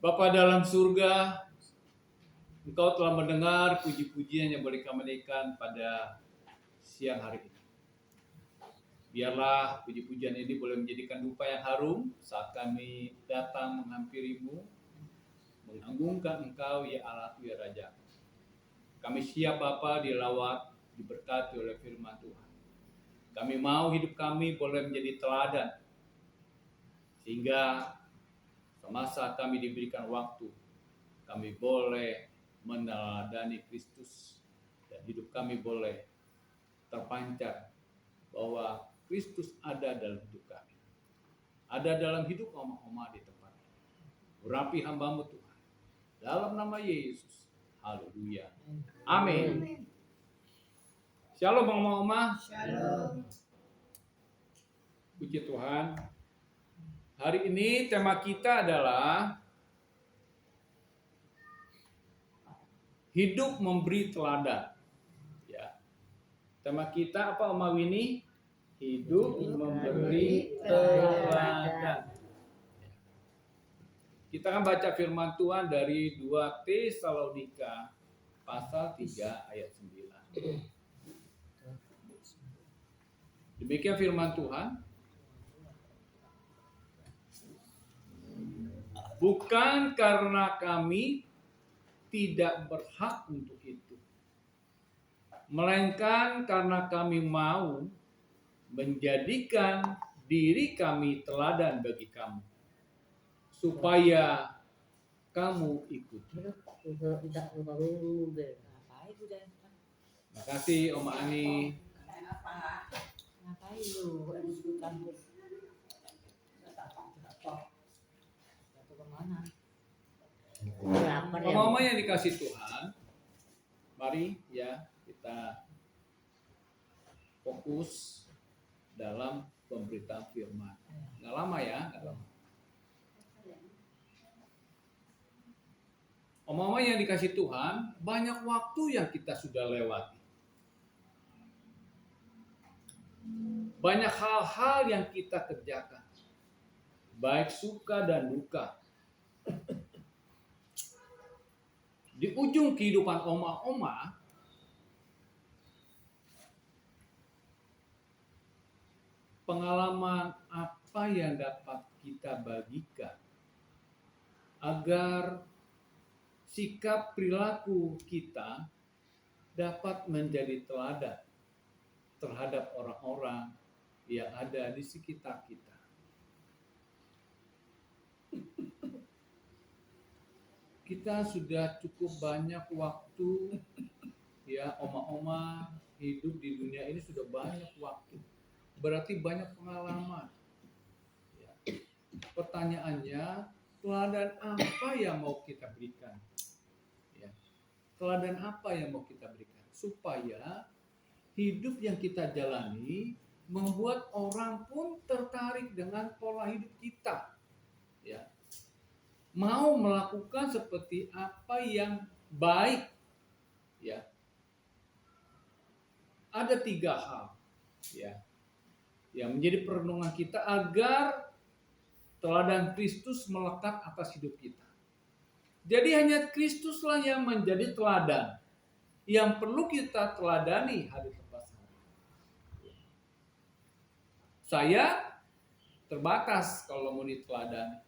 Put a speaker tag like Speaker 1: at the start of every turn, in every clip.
Speaker 1: Bapa dalam surga, Engkau telah mendengar puji-pujian yang boleh kami naikkan pada siang hari ini. Biarlah puji-pujian ini boleh menjadikan dupa yang harum saat kami datang menghampirimu, mengagungkan Engkau ya Allah, ya Raja. Kami siap Bapa dilawat, diberkati oleh firman Tuhan. Kami mau hidup kami boleh menjadi teladan, sehingga semasa kami diberikan waktu, kami boleh meneladani Kristus dan hidup kami boleh terpancar bahwa Kristus ada dalam hidup kami, ada dalam hidup oma-oma di tempat ini. Urapi hamba-Mu Tuhan, dalam nama Yesus. Haleluya. Amin. Shalom oma-oma.
Speaker 2: Shalom.
Speaker 1: Puji Tuhan. Hari ini tema kita adalah hidup memberi teladan. Ya. Tema kita apa Oma Winnie? Hidup memberi teladan. Kita akan baca firman Tuhan dari 2 Tesalonika pasal 3 ayat 9. Demikian firman Tuhan. Bukan karena kami tidak berhak untuk itu, melainkan karena kami mau menjadikan diri kami teladan bagi kamu, supaya kamu ikut. Terima kasih Om Ani. Mama yang dikasih Tuhan, mari ya kita fokus dalam pemberitaan firman. Nggak lama ya, nggak lama. Mama yang dikasih Tuhan, banyak waktu yang kita sudah lewati. Banyak hal-hal yang kita kerjakan, baik suka dan duka. Di ujung kehidupan oma-oma, pengalaman apa yang dapat kita bagikan agar sikap perilaku kita dapat menjadi teladan terhadap orang-orang yang ada di sekitar kita. Kita sudah cukup banyak waktu, ya oma-oma hidup di dunia ini sudah banyak waktu. Berarti banyak pengalaman. Ya. Pertanyaannya, teladan apa yang mau kita berikan? Ya. Teladan apa yang mau kita berikan? Supaya hidup yang kita jalani membuat orang pun tertarik dengan pola hidup kita. Ya. Mau melakukan seperti apa yang baik. Ya. Ada 3 hal ya yang menjadi perenungan kita agar teladan Kristus melekat atas hidup kita. Jadi hanya Kristuslah yang menjadi teladan yang perlu kita teladani hari lepas hari. Saya terbatas kalau mau diteladani.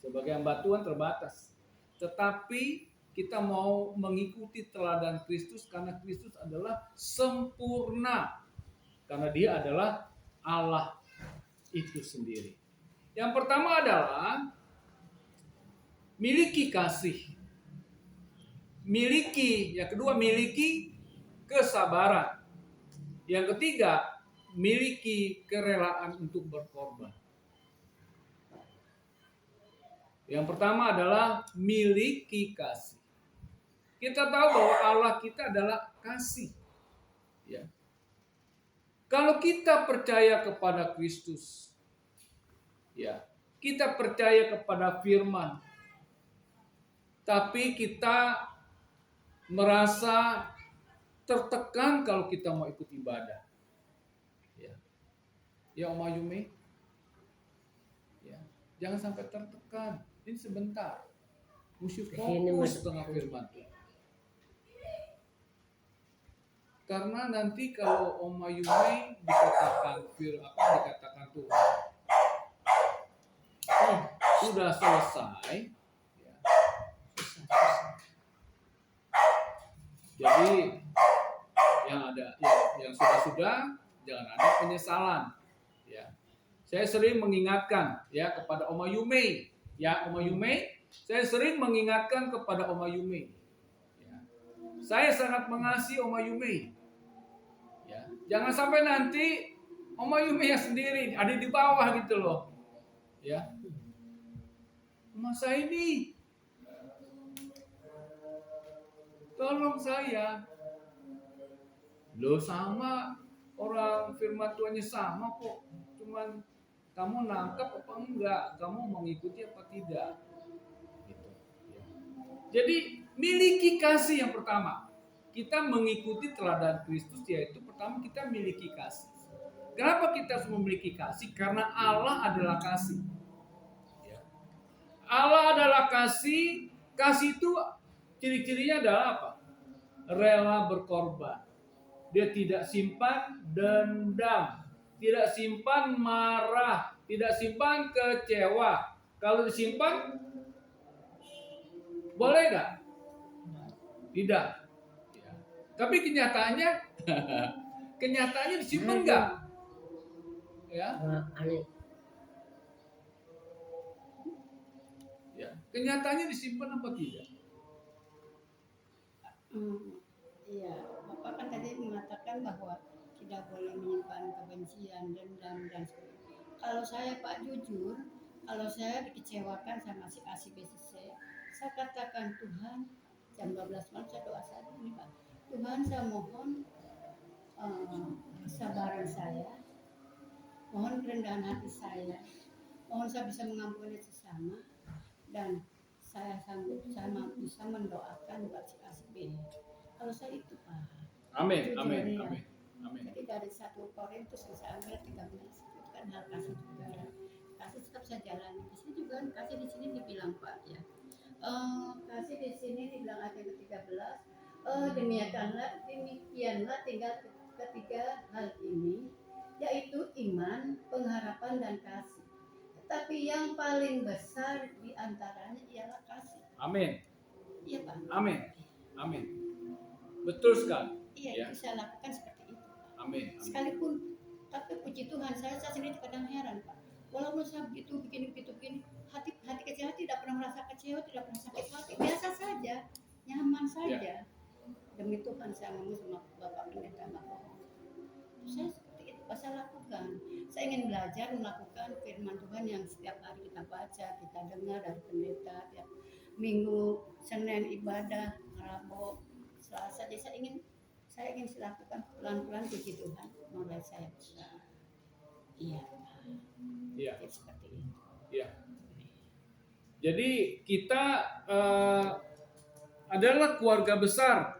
Speaker 1: Sebagai hamba Tuhan terbatas. Tetapi kita mau mengikuti teladan Kristus karena Kristus adalah sempurna. Karena dia adalah Allah itu sendiri. Yang pertama adalah miliki kasih. Yang kedua miliki kesabaran. Yang ketiga miliki kerelaan untuk berkorban. Yang pertama adalah miliki kasih. Kita tahu bahwa Allah kita adalah kasih. Ya. Kalau kita percaya kepada Kristus, ya, kita percaya kepada firman, tapi kita merasa tertekan kalau kita mau ikut ibadah. Ya Om Ayumi, ya, jangan sampai tertekan. Ini sebentar. Mesti
Speaker 2: Kesini
Speaker 1: fokus
Speaker 2: masuk.
Speaker 1: tengah firman Tuhan. Karena nanti kalau Oma Yume dikatakan Tuhan sudah selesai, ya. Jadi yang sudah jangan ada penyesalan, ya. Saya sering mengingatkan ya kepada Oma Yume, ya Oma Yume, saya sering mengingatkan kepada Oma Yume. Ya. Saya sangat mengasihi Oma Yume. Ya. Jangan sampai nanti Oma Yume yang sendiri ada di bawah gitu loh. Ya. Mas ini tolong saya. Lo sama orang firman Tuhannya sama kok. Cuman kamu nangkap apa enggak? Kamu mengikuti apa tidak? Gitu. Ya. Jadi miliki kasih yang pertama. Kita mengikuti teladan Kristus, yaitu pertama kita miliki kasih. Kenapa kita harus memiliki kasih? Karena Allah adalah kasih. Ya. Allah adalah kasih. Kasih itu ciri-cirinya adalah apa? Rela berkorban. Dia tidak simpan dendam, tidak simpan marah, tidak simpan kecewa. Kalau disimpan, boleh nggak? Tidak. Ya. Tapi kenyataannya, kenyataannya disimpan nggak? Ya. Ya. Kenyataannya disimpan apa tidak?
Speaker 3: Iya, Bapak kan tadi mengatakan bahwa tidak boleh menyimpan kebencian, dendam dan sebagainya. Kalau saya Pak jujur, kalau saya dikecewakan sama si A si B si C, saya katakan Tuhan, jam 12 malam saya doa saja ini Pak. Tuhan, saya mohon kesabaran saya, mohon kerendahan hati saya, mohon saya bisa mengampuni sesama, dan saya sanggup sama bisa mendoakan buat si A si B. Kalau saya itu Pak.
Speaker 1: Amin,
Speaker 3: Jujur,
Speaker 1: amin,
Speaker 3: ya.
Speaker 1: amin, amin.
Speaker 3: Jadi dari 1 Korintus yang saya ambil 13 itu kan hal kasih juga. Kasih tetap saya jalani. Di sini juga kasih di sini dibilang Pak ya. Kasih di sini dibilang ayat ke-13. Demikianlah tinggal ketiga hal ini, yaitu iman, pengharapan dan kasih. Tetapi yang paling besar di antaranya ialah kasih.
Speaker 1: Amin.
Speaker 3: Iya Pak.
Speaker 1: Amin. Amin. Betul sekali.
Speaker 3: Iya,
Speaker 1: Ya.
Speaker 3: itu saya lakukan seperti itu.
Speaker 1: Amin.
Speaker 3: Sekalipun, tapi puji Tuhan, saya sendiri kadang heran Pak. Walaupun saya begitu begini, hati kecil tidak pernah merasa kecewa, tidak pernah sakit hati, biasa saja, nyaman saja. Demi Tuhan saya ngomong sama Bapak Pendeta nggak bohong. Saya seperti itu saya lakukan. Saya ingin belajar melakukan firman Tuhan yang setiap hari kita baca, kita dengar dari pendeta tiap minggu, Senin ibadah, Rabu, Selasa. Jadi saya ingin lakukan pelan-pelan puji Tuhan mulai saya bisa. Iya.
Speaker 1: Iya.
Speaker 3: Seperti itu.
Speaker 1: Iya. Jadi kita adalah keluarga besar,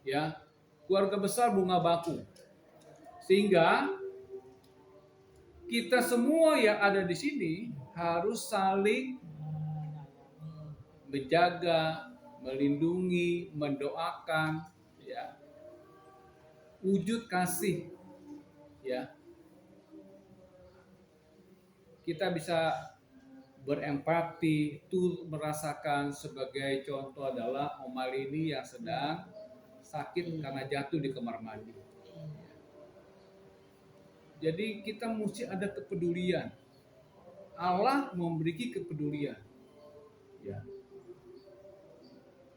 Speaker 1: ya, keluarga besar Bunga Baku, sehingga kita semua yang ada di sini harus saling menjaga, melindungi, mendoakan, ya, wujud kasih, ya. Kita bisa berempati, itu merasakan sebagai contoh adalah Om Malini yang sedang sakit karena jatuh di kamar mandi. Jadi kita mesti ada kepedulian. Allah memberi kepedulian. Ya.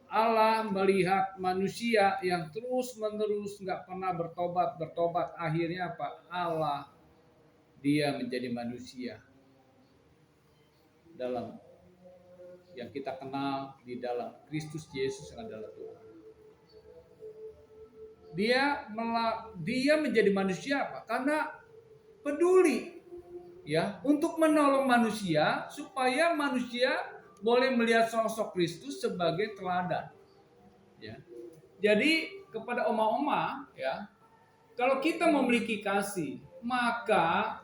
Speaker 1: Allah melihat manusia yang terus-menerus nggak pernah bertobat, akhirnya apa? Allah dia menjadi manusia dalam yang kita kenal di dalam Kristus Yesus yang adalah Tuhan. Dia menjadi manusia apa? Karena peduli, ya, untuk menolong manusia supaya manusia boleh melihat sosok Kristus sebagai teladan. Ya. Jadi kepada oma-oma, ya, kalau kita memiliki kasih, maka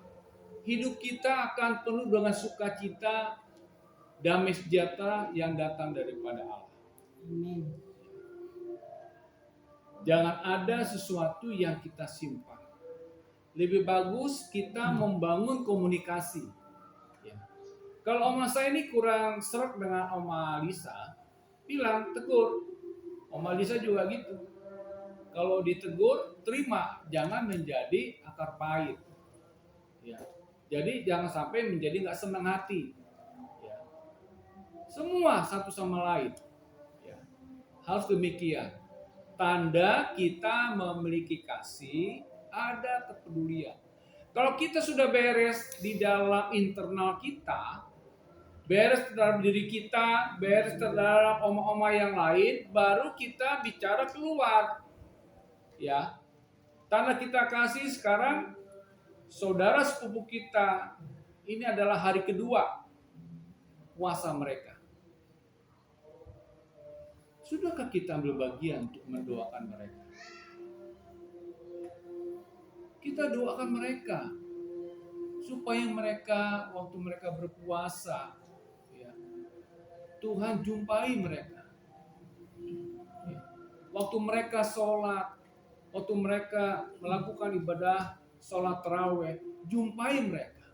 Speaker 1: hidup kita akan penuh dengan sukacita, damai sejahtera yang datang daripada Allah.
Speaker 3: Amin.
Speaker 1: Jangan ada sesuatu yang kita simpan. Lebih bagus kita membangun komunikasi. Ya. Kalau Oma saya ini kurang serak dengan Oma Lisa, bilang, tegur. Oma Lisa juga gitu. Kalau ditegur, terima. Jangan menjadi akar pahit. Ya. Jadi jangan sampai menjadi nggak senang hati. Ya. Semua satu sama lain. Ya. Harus demikian. Tanda kita memiliki kasih, ada kepedulian. Kalau kita sudah beres di dalam internal kita, beres dalam diri kita, beres dalam oma-oma yang lain, baru kita bicara keluar. Ya, tanda kita kasih sekarang, saudara sepupu kita, ini adalah hari kedua puasa mereka. Sudahkah kita ambil bagian untuk mendoakan mereka? Kita doakan mereka supaya mereka waktu mereka berpuasa, ya, Tuhan jumpai mereka. Ya. Waktu mereka sholat, waktu mereka melakukan ibadah sholat tarawih, jumpai mereka.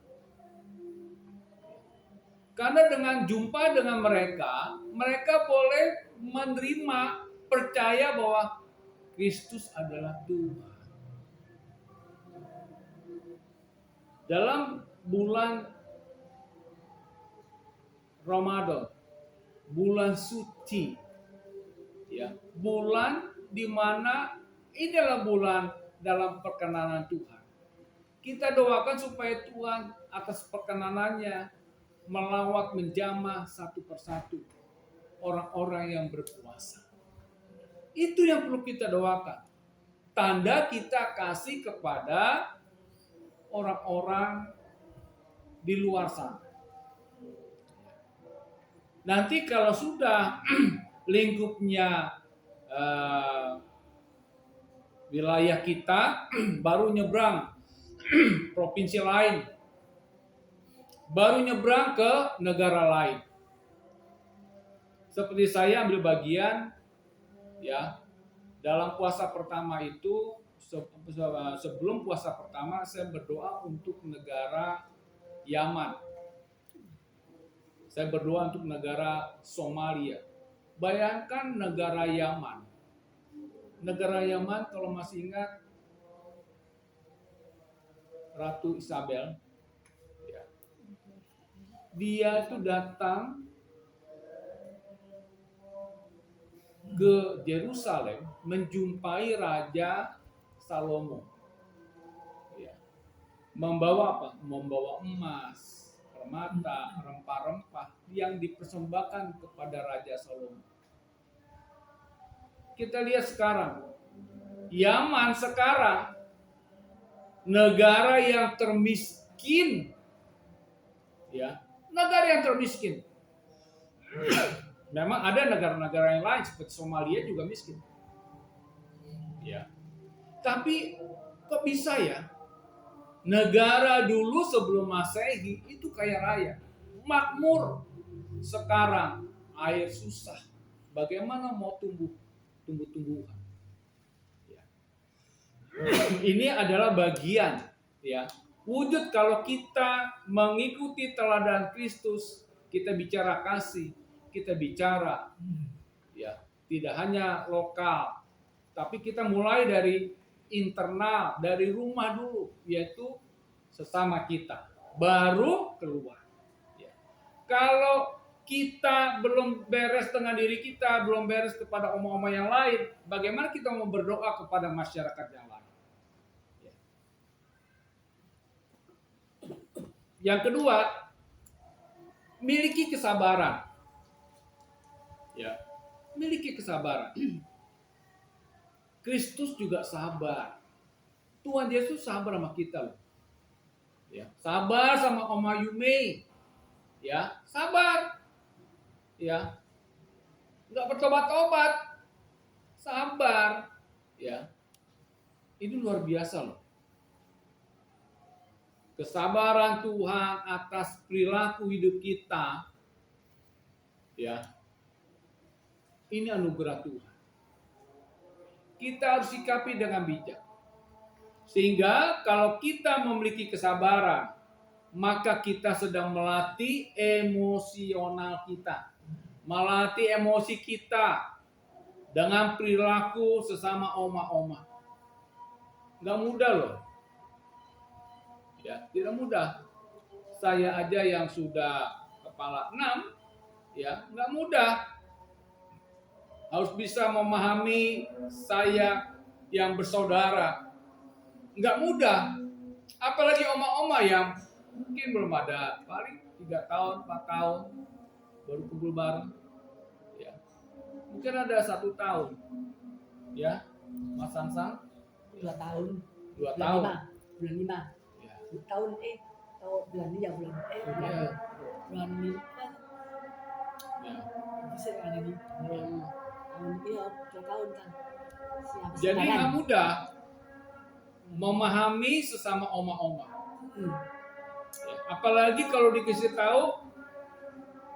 Speaker 1: Karena dengan jumpa dengan mereka, mereka boleh menerima, percaya bahwa Kristus adalah Tuhan. Dalam bulan Ramadan, bulan suci, ya, bulan di mana ini adalah bulan dalam perkenanan Tuhan. Kita doakan supaya Tuhan atas perkenanannya melawat menjamah satu persatu orang-orang yang berpuasa. Itu yang perlu kita doakan. Tanda kita kasih kepada orang-orang di luar sana. Nanti kalau sudah lingkupnya wilayah kita, baru nyebrang provinsi lain, baru nyebrang ke negara lain. Seperti saya ambil bagian, ya, dalam puasa pertama itu, sebelum puasa pertama saya berdoa untuk negara Yaman. Saya berdoa untuk negara Somalia. Bayangkan negara Yaman. Negara Yaman kalau masih ingat Ratu Isabel, ya, dia itu datang ke Yerusalem menjumpai Raja Salomo. Ya. Membawa apa? Membawa emas, permata, rempah-rempah yang dipersembahkan kepada Raja Salomo. Kita lihat sekarang, Yaman sekarang negara yang termiskin, ya, negara yang termiskin. Memang ada negara-negara yang lain seperti Somalia juga miskin. Ya. Tapi kok bisa ya? Negara dulu sebelum Masehi itu kaya raya, makmur. Sekarang air susah. Bagaimana mau tumbuh-tumbuhan? Ya. Ini adalah bagian, ya, wujud kalau kita mengikuti teladan Kristus, kita bicara kasih, kita bicara, ya, tidak hanya lokal, tapi kita mulai dari internal, dari rumah dulu, yaitu sesama kita, baru keluar. Ya. Kalau kita belum beres dengan diri kita, belum beres kepada oma-oma yang lain, bagaimana kita mau berdoa kepada masyarakat yang lain? Ya. Yang kedua, miliki kesabaran. Ya, miliki kesabaran. Kristus juga sabar. Tuhan Yesus sabar sama kita loh. Ya, sabar sama Oma Yume. Ya, sabar. Ya. Enggak bertobat-tobat. Sabar. Ya. Ini luar biasa loh. Kesabaran Tuhan atas perilaku hidup kita Ya, ini anugerah Tuhan. Kita harus sikapi dengan bijak. Sehingga kalau kita memiliki kesabaran, maka kita sedang melatih emosional kita. Melatih emosi kita dengan perilaku sesama oma-oma. Nggak mudah loh. Ya, tidak mudah. Saya aja yang sudah kepala 6, ya, nggak mudah. Harus bisa memahami saya yang bersaudara. Nggak mudah. Apalagi oma-oma yang mungkin belum ada, paling 3 tahun, 4 tahun baru kumpul bareng. Ya. Mungkin ada 1 tahun. Ya, Mas Sansang
Speaker 2: 2 tahun.
Speaker 1: 2
Speaker 2: Bulan
Speaker 1: tahun.
Speaker 2: 5. Bulan 5.
Speaker 1: Ya.
Speaker 2: Tahun bulan ini ya bulan
Speaker 1: Ya.
Speaker 2: bulan ini.
Speaker 1: Ya.
Speaker 2: Bisa kan ini. Tahun ini ya 2 tahun kan.
Speaker 1: Jadi nggak mudah memahami sesama oma-oma. Ya, apalagi kalau dikasih tahu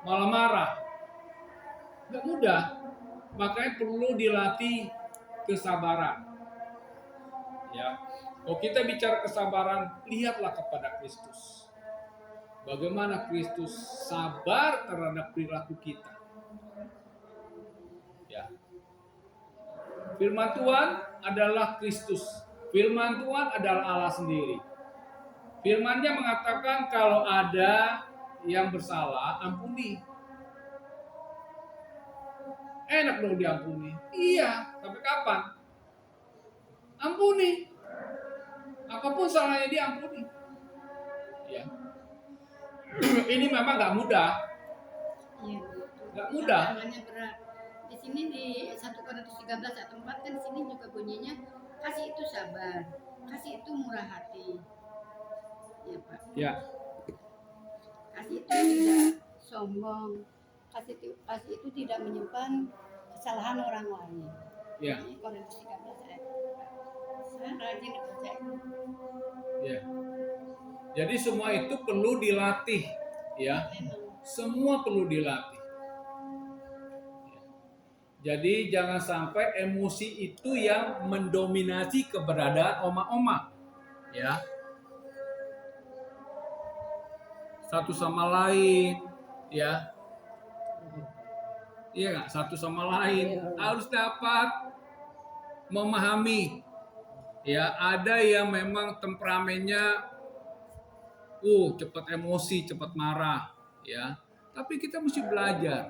Speaker 1: malah marah. Nggak mudah. Makanya perlu dilatih kesabaran. Ya. Kalau kita bicara kesabaran, lihatlah kepada Kristus. Bagaimana Kristus sabar terhadap perilaku kita. Ya. Firman Tuhan adalah Kristus. Firman Tuhan adalah Allah sendiri. Firman-Nya mengatakan kalau ada yang bersalah, ampuni. Enak dong diampuni. Iya, sampai kapan? Ampuni. Apapun salahnya diampuni. Ya. Ini memang nggak mudah.
Speaker 3: Iya.
Speaker 1: Nggak mudah.
Speaker 3: Tantangannya berat. Di sini di 1 Korintus 13 ayat 4 kan di sini juga bunyinya kasih itu sabar, kasih itu murah hati. Ya Pak.
Speaker 1: Ya.
Speaker 3: Kasih itu tidak sombong, kasih itu tidak menyimpan kesalahan orang lain.
Speaker 1: Ya.
Speaker 3: Ini Korintus 13 ayat 4. Saya rajin baca itu.
Speaker 1: Ya. Jadi semua itu perlu dilatih, ya.
Speaker 3: Memang.
Speaker 1: Semua perlu dilatih. Jadi jangan sampai emosi itu yang mendominasi keberadaan oma-oma, ya. Satu sama lain, ya. Iya nggak? Satu sama lain harus dapat memahami. Ya, ada yang memang temperamennya cepat emosi, cepat marah, ya. Tapi kita mesti belajar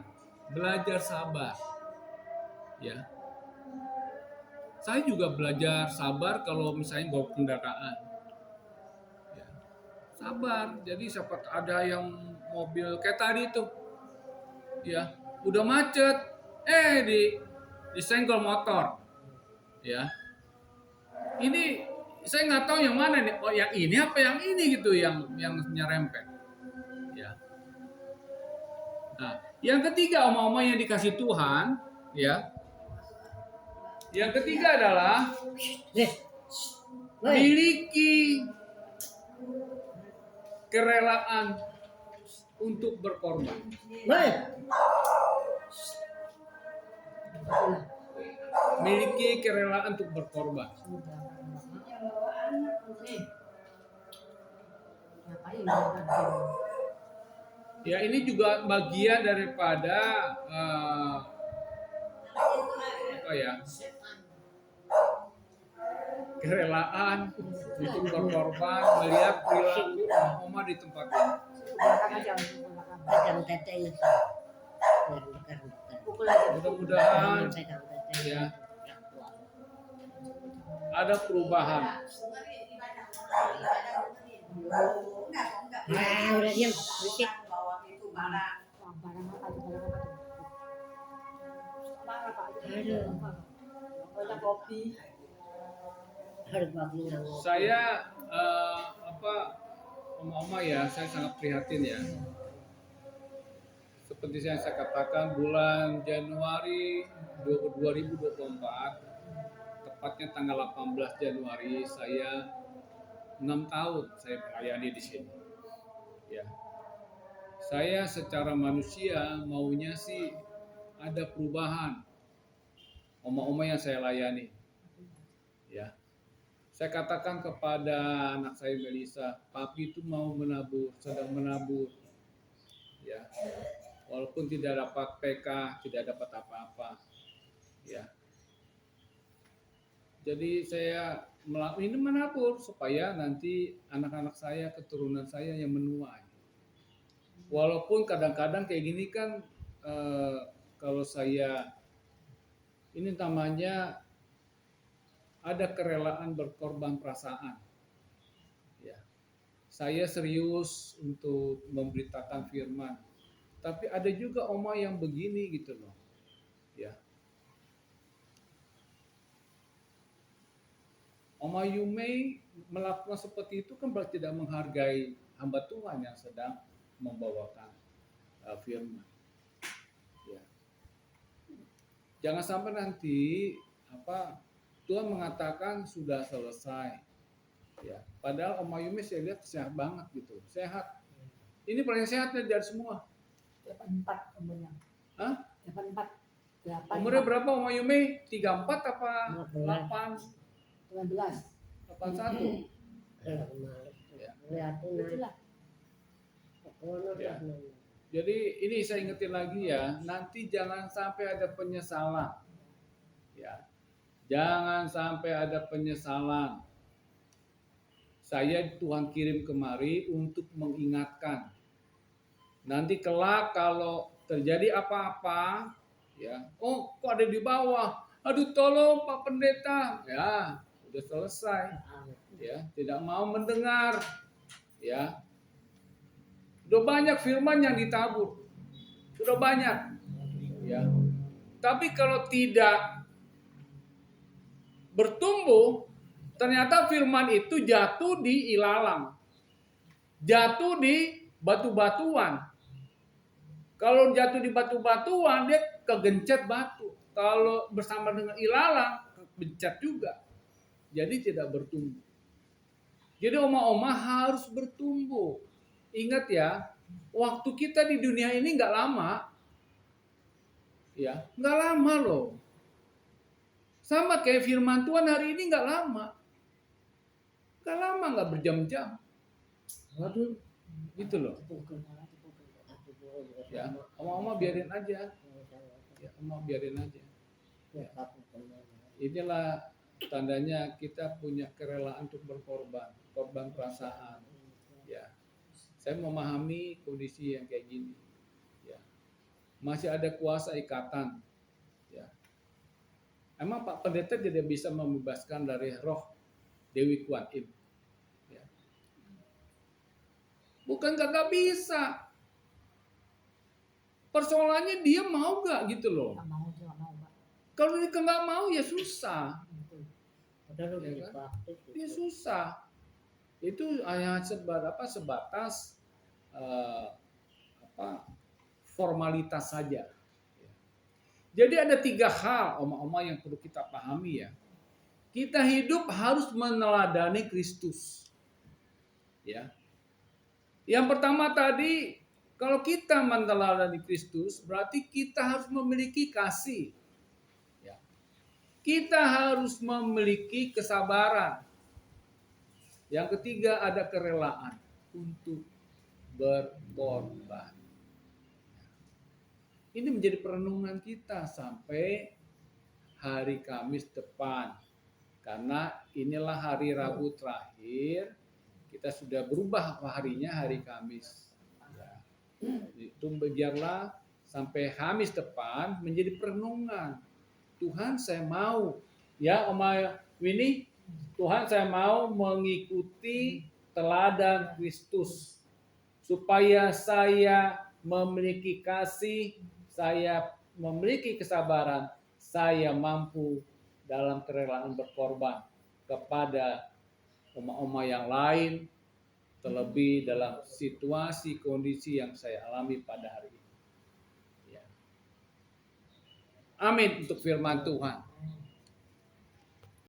Speaker 1: sabar. Ya. Saya juga belajar sabar kalau misalnya bawa kendaraan. Ya. Sabar. Jadi sempat ada yang mobil kayak tadi tuh. Ya, udah macet. Disenggol motor. Ya. Ini saya nggak tahu yang mana nih. Oh, yang ini apa yang ini gitu yang nyerempet. Ya. Nah, yang ketiga oma-oma yang dikasih Tuhan, ya. Yang ketiga adalah miliki kerelaan untuk berkorban. Miliki kerelaan untuk berkorban. Ya, ini juga bagian daripada kerelaan untuk berkorban melihat perilaku oma di tempat ini. Mudah-mudahan ya ada perubahan.
Speaker 2: Udah diam, sedikit.
Speaker 1: Saya oma-oma ya, saya sangat prihatin ya. Seperti yang saya katakan, bulan Januari 2024, tepatnya tanggal 18 Januari, saya 6 tahun saya melayani di sini. Ya. Saya secara manusia maunya sih ada perubahan oma-oma yang saya layani. Ya, saya katakan kepada anak saya Melisa, papi itu mau menabur, sedang menabur. Ya, walaupun tidak dapat PK, tidak dapat apa-apa. Ya, jadi saya ini menabur supaya nanti anak-anak saya, keturunan saya yang menuai. Walaupun kadang-kadang kayak gini kan kalau saya ini namanya ada kerelaan berkorban perasaan. Ya, saya serius untuk memberitakan firman. Tapi ada juga oma yang begini gitu loh. Ya. Oma Yume melakukan seperti itu kan berarti tidak menghargai hamba Tuhan yang sedang membawakan firman. Ya. Jangan sampai nanti Tuhan mengatakan sudah selesai. Ya. Padahal Oma Yume saya lihat sehat banget gitu, sehat. Ini paling sehatnya dari semua.
Speaker 2: 84 umurnya.
Speaker 1: Hah?
Speaker 2: 84.
Speaker 1: Umurnya berapa Oma Yume? 34 apa 8?
Speaker 2: 19.
Speaker 1: 81. Ya.
Speaker 2: Itulah.
Speaker 1: Ya. Jadi ini saya ingetin lagi ya, nanti jangan sampai ada penyesalan. Ya. Jangan sampai ada penyesalan. Saya Tuhan kirim kemari untuk mengingatkan. Nanti kelak kalau terjadi apa-apa, ya, oh kok ada di bawah? Aduh tolong Pak Pendeta. Ya, sudah selesai. Ya, tidak mau mendengar. Ya. Sudah banyak firman yang ditabur. Sudah banyak. Ya. Tapi kalau tidak bertumbuh, ternyata firman itu jatuh di ilalang. Jatuh di batu-batuan. Kalau jatuh di batu-batuan, dia kegencet batu. Kalau bersama dengan ilalang, kegencet juga. Jadi tidak bertumbuh. Jadi oma-oma harus bertumbuh. Ingat ya, waktu kita di dunia ini nggak lama. Ya, nggak lama loh. Sama kayak firman Tuhan hari ini nggak lama. Nggak lama, nggak berjam-jam.
Speaker 2: Waduh.
Speaker 1: Gitu loh. Ya, oma-oma biarin aja. Ya, oma biarin aja. Ya. Inilah tandanya kita punya kerelaan untuk berkorban, korban perasaan. Ya, saya memahami kondisi yang kayak gini. Ya, masih ada kuasa ikatan. Ya, emang Pak Pendeta tidak bisa membebaskan dari roh Dewi Kuan Im. Ya. Bukan kagak bisa. Persoalannya dia mau gak gitu loh. Kalau dia nggak mau ya susah. Ya kan? Dia susah. Itu hanya sebatas formalitas saja. Jadi ada 3 hal oma-oma yang perlu kita pahami ya. Kita hidup harus meneladani Kristus. Ya. Yang pertama tadi, kalau kita meneladani Kristus, berarti kita harus memiliki kasih. Ya. Kita harus memiliki kesabaran. Yang ketiga ada kerelaan untuk berkorban. Ini menjadi perenungan kita sampai hari Kamis depan. Karena inilah hari Rabu terakhir, kita sudah berubah harinya hari Kamis. Itu biarlah sampai Kamis depan menjadi perenungan. Tuhan saya mau, ya Oma Winnie, Tuhan saya mau mengikuti teladan Kristus. Supaya saya memiliki kasih, saya memiliki kesabaran, saya mampu dalam kerelaan berkorban kepada oma-oma yang lain, terlebih dalam situasi kondisi yang saya alami pada hari ini. Ya. Amin untuk firman Tuhan.